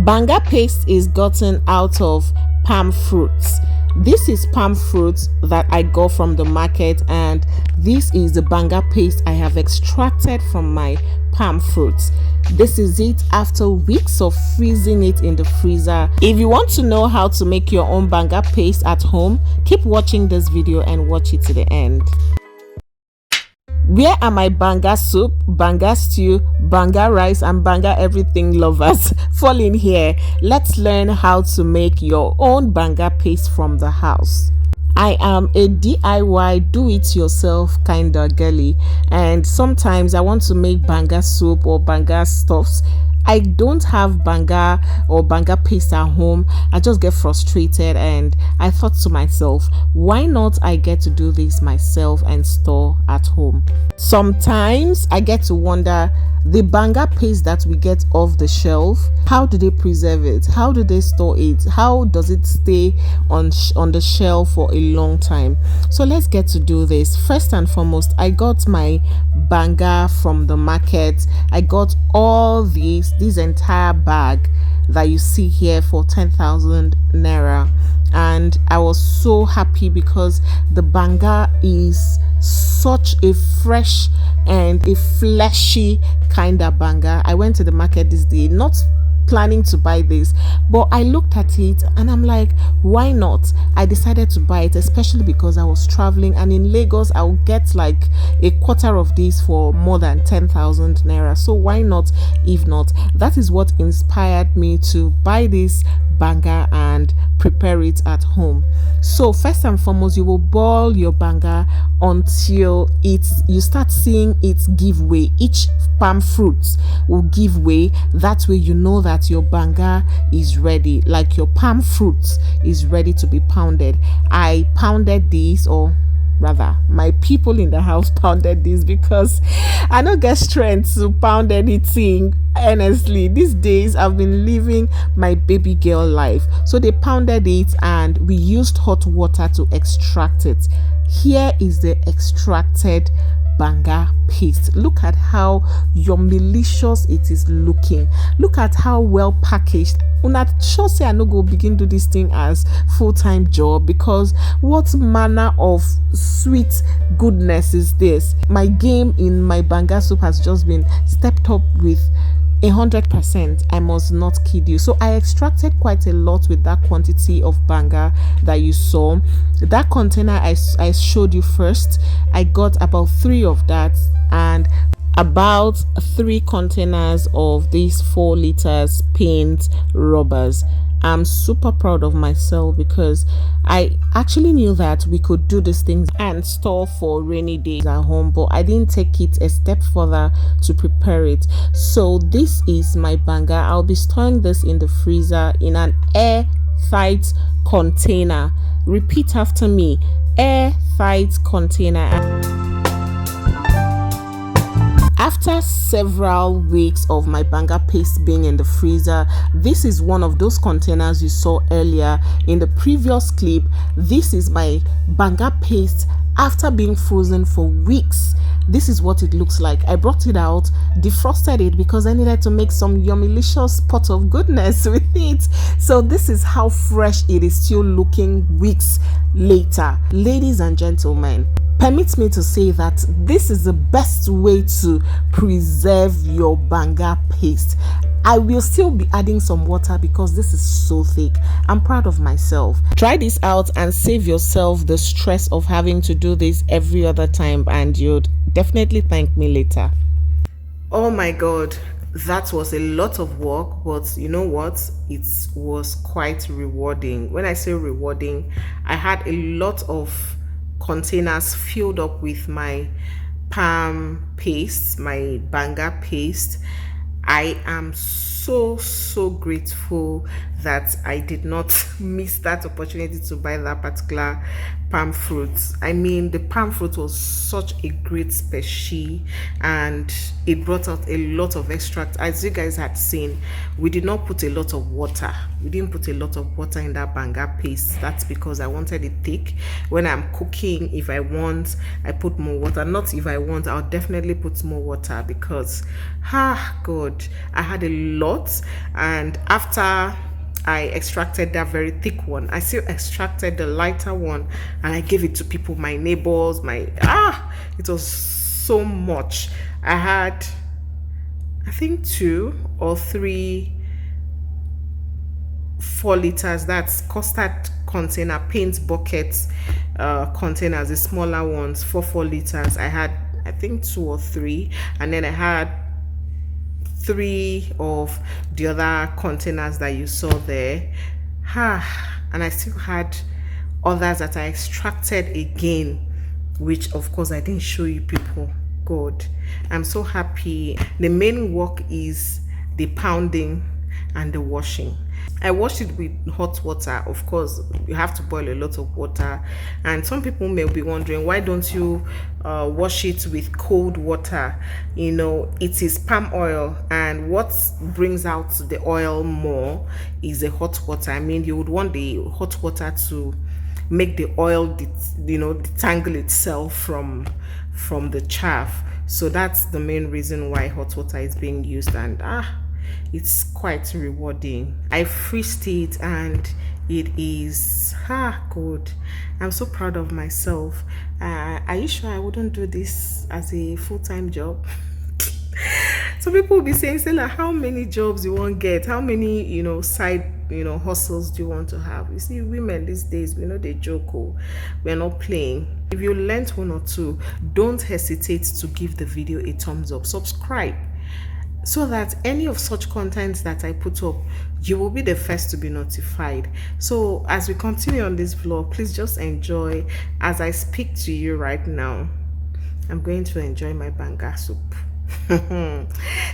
Banga paste is gotten out of palm fruits. This is palm fruits that I got from the market, and this is the banga paste I have extracted from my palm fruits. This is it after weeks of freezing it in the freezer. If you want to know how to make your own banga paste at home, keep watching this video and watch it to the end. Where are my banga soup, banga stew, banga rice and banga everything lovers? Fall in here. Let's learn how to make your own banga paste from the house. I am a DIY do-it-yourself kind of girly, and sometimes I want to make banga soup or banga stuffs. I don't have banga or banga paste at home. I just get frustrated, and I thought to myself, why not I get to do this myself and store at home? Sometimes I get to wonder, the banga paste that we get off the shelf, how do they preserve it? How do they store it? How does it stay on the shelf for a long time? So let's get to do this. First and foremost, I got my banga from the market. I got all this entire bag that you see here for 10,000 naira, and I was so happy because the banga is such a fresh and a fleshy kind of banga. I went to the market this day not planning to buy this, but I looked at it and I'm like, why not? I decided to buy it, especially because I was traveling, and in Lagos I'll get like a quarter of this for more than 10,000 naira. So why not? If not, that is what inspired me to buy this banga and prepare it at home. So first and foremost, you will boil your banga until you start seeing it give way. Each palm fruit will give way. That way you know that your banga is ready, like your palm fruit is ready to be pounded. I pounded this, or rather my people in the house pounded this, because I don't get strength to pound anything. Honestly, these days I've been living my baby girl life, so they pounded it and we used hot water to extract it. Here is the extracted banga paste. Look at how yumilicious it is looking. Look at how well packaged. Una sure say I no go begin do this thing as full-time job, because what manner of sweet goodness is this? My game in my banga soup has just been stepped up with 100%. I must not kid you. So I extracted quite a lot with that quantity of banga that you saw. That container I showed you first, I got about 3 of that, and about 3 containers of these 4 liters paint rubbers. I'm super proud of myself because I actually knew that we could do these things and store for rainy days at home, but I didn't take it a step further to prepare it. So this is my banga. I'll be storing this in the freezer in an airtight container. Repeat after me: airtight container. After several weeks of my banga paste being in the freezer, this is one of those containers you saw earlier in the previous clip. This is my banga paste after being frozen for weeks. This is what it looks like. I brought it out, defrosted it, because I needed to make some yummilicious pot of goodness with it. So this is how fresh it is still looking weeks later. Ladies and gentlemen, permit me to say that this is the best way to preserve your banga paste. I will still be adding some water because this is so thick. I'm proud of myself. Try this out and save yourself the stress of having to do this every other time, and you'd definitely thank me later. Oh my god, that was a lot of work, but you know what? It was quite rewarding. When I say rewarding, I had a lot of containers filled up with my palm paste, my banga paste. I am so grateful that I did not miss that opportunity to buy that particular palm fruit. I mean, the palm fruit was such a great species, and it brought out a lot of extract. As you guys had seen, we did not put a lot of water. We didn't put a lot of water in that banga paste. That's because I wanted it thick. When I'm cooking, if I want, I put more water. Not if I want, I'll definitely put more water, because God, I had a lot pot, and after I extracted that very thick one, I still extracted the lighter one, and I gave it to people, my neighbors, it was so much. I had, I think, 2 or 3 4 liters, that's custard container, paint buckets, containers, the smaller ones, 4 liters. I had, I think, 2 or 3, and then I had 3 of the other containers that you saw there. And I still had others that I extracted again, which of course I didn't show you people. God, I'm so happy. The main work is the pounding and the washing. I washed it with hot water. Of course, you have to boil a lot of water, and some people may be wondering, why don't you wash it with cold water? You know, it is palm oil, and what brings out the oil more is the hot water. I mean, you would want the hot water to make the oil detangle itself from the chaff. So that's the main reason why hot water is being used, and it's quite rewarding. I frisked it, and it is good. I'm so proud of myself. Are you sure I wouldn't do this as a full-time job? So people will be saying, Stella, how many jobs you want to get? How many, side, hustles do you want to have? You see, women these days, we know they joke. We're not playing. If you learned 1 or 2, don't hesitate to give the video a thumbs up. Subscribe, so that any of such content that I put up, you will be the first to be notified. So as we continue on this vlog, please just enjoy. As I speak to you right now, I'm going to enjoy my banga soup.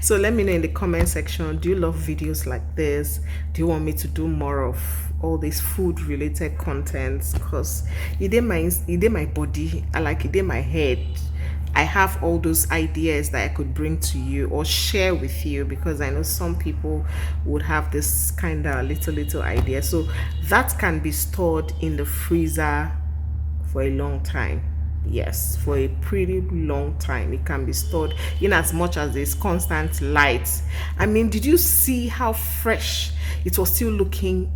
So let me know in the comment section, do you love videos like this? Do you want me to do more of all these food related contents? Because it in my body, I like it in my head. I have all those ideas that I could bring to you or share with you, because I know some people would have this kind of little idea. So that can be stored in the freezer for a long time. Yes, for a pretty long time. It can be stored in as much as there's constant light. I mean, did you see how fresh it was still looking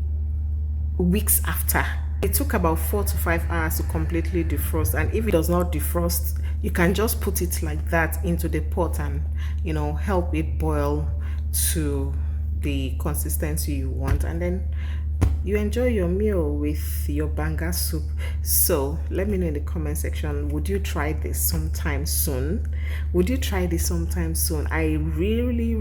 weeks after? It took about 4 to 5 hours to completely defrost, and if it does not defrost, you can just put it like that into the pot and help it boil to the consistency you want, and then you enjoy your meal with your banga soup. So let me know in the comment section, would you try this sometime soon? Would you try this sometime soon? I really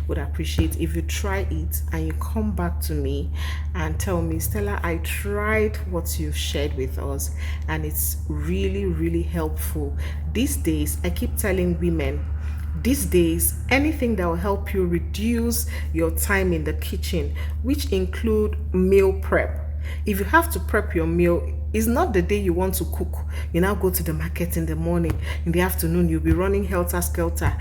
would appreciate if you try it and you come back to me and tell me, Stella, I tried what you've shared with us and it's really helpful. These days, I keep telling women, these days, anything that will help you reduce your time in the kitchen, which include meal prep. If you have to prep your meal, it's not the day you want to cook. You now go to the market in the morning, in the afternoon, you'll be running helter-skelter,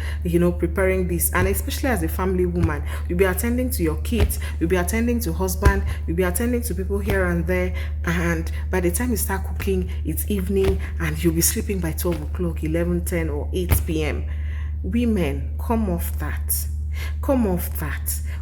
preparing this. And especially as a family woman, you'll be attending to your kids, you'll be attending to husband, you'll be attending to people here and there. And by the time you start cooking, it's evening and you'll be sleeping by 12 o'clock, 11, 10 or 8 p.m. Women, come off that.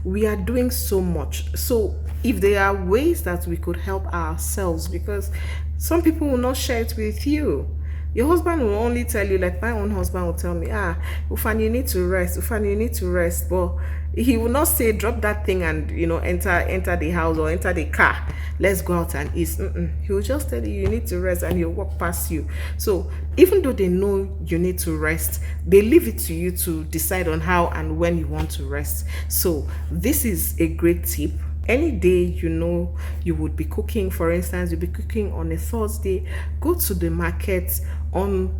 We are doing so much. So if there are ways that we could help ourselves, because some people will not share it with you. Your husband will only tell you, like my own husband will tell me, Ufan, you need to rest. Ufan, you need to rest. But he will not say, drop that thing and, enter the house or enter the car. Let's go out and eat. He will just tell you need to rest, and he'll walk past you. So even though they know you need to rest, they leave it to you to decide on how and when you want to rest. So this is a great tip. Any day you would be cooking, for instance, you'll be cooking on a Thursday, go to the market on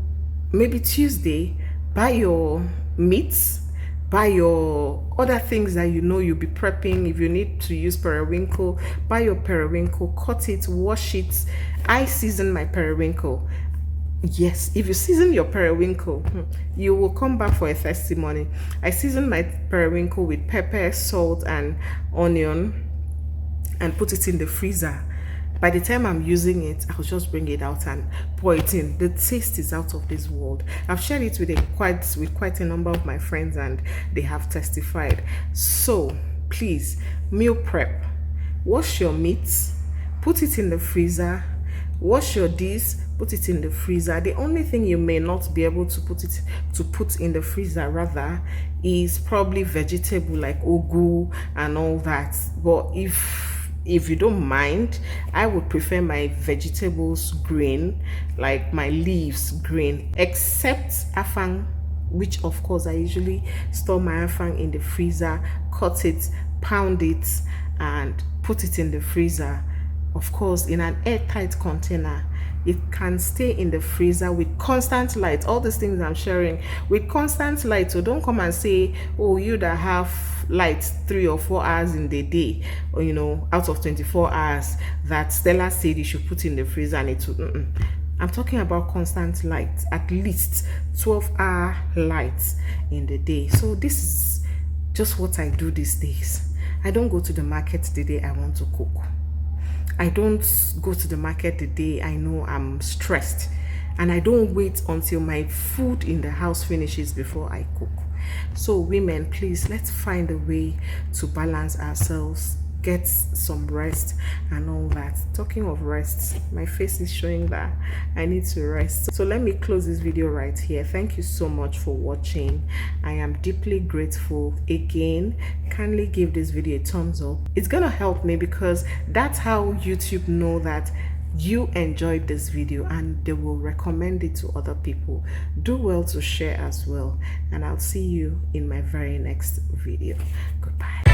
maybe Tuesday, buy your meats, buy your other things that you'll be prepping. If you need to use periwinkle, buy your periwinkle, cut it, wash it. I season my periwinkle. Yes, if you season your periwinkle, you will come back for a testimony. I season my periwinkle with pepper, salt, and onion, and put it in the freezer. By the time I'm using it, I'll just bring it out and pour it in. The taste is out of this world. I've shared it with quite a number of my friends, and they have testified. So please, meal prep. Wash your meats, put it in the freezer. Wash your dish, put it in the freezer. The only thing you may not be able to put in the freezer rather is probably vegetable like ugu and all that. But if you don't mind, I would prefer my vegetables green, like my leaves green, except afang, which of course I usually store my afang in the freezer, cut it, pound it, and put it in the freezer. Of course, in an airtight container. It can stay in the freezer with constant light. All these things I'm sharing with constant light. So don't come and say, oh, you that have light 3 or 4 hours in the day, or out of 24 hours, that Stella said you should put in the freezer and it will. I'm talking about constant light, at least 12-hour light in the day. So this is just what I do these days. I don't go to the market the day I want to cook. I don't go to the market the day I know I'm stressed, and I don't wait until my food in the house finishes before I cook. So women, please, let's find a way to balance ourselves, get some rest and all that. Talking of rest, my face is showing that I need to rest. So let me close this video right here. Thank you so much for watching. I am deeply grateful. Again, kindly give this video a thumbs up. It's gonna help me, because that's how YouTube know that you enjoyed this video, and they will recommend it to other people. Do well to share as well, and I'll see you in my very next video. Goodbye.